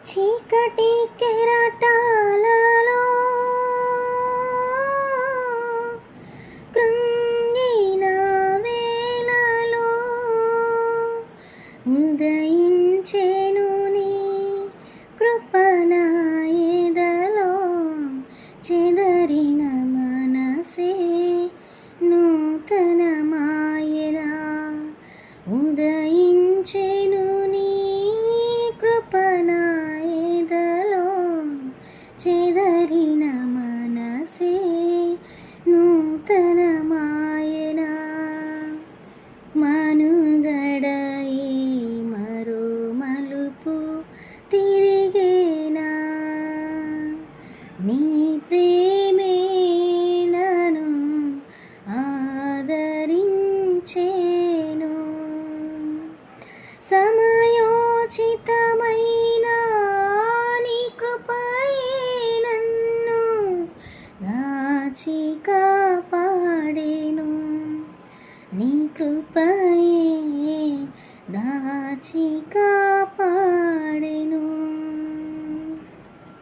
చీకటి కెరటాలలో కృంగిన వేళలో ఉదయించెను నీ కృప నా ఎదలో. చెదరిన మనసే నూతనమాయెనా, ఉదయించెను నీ కృప నా ఎదలో. చెదరిన మనసే నూతనమాయెనా, మనుగడయే మరో మలుపు తిరిగేనా. నీ ప్రేమే నన్ను ఆదరించెను, సమయోచితమైన నీ కృపయే నన్ను కాచి కాపాడెను. నీ కృపయే దాచి కాపాడెను.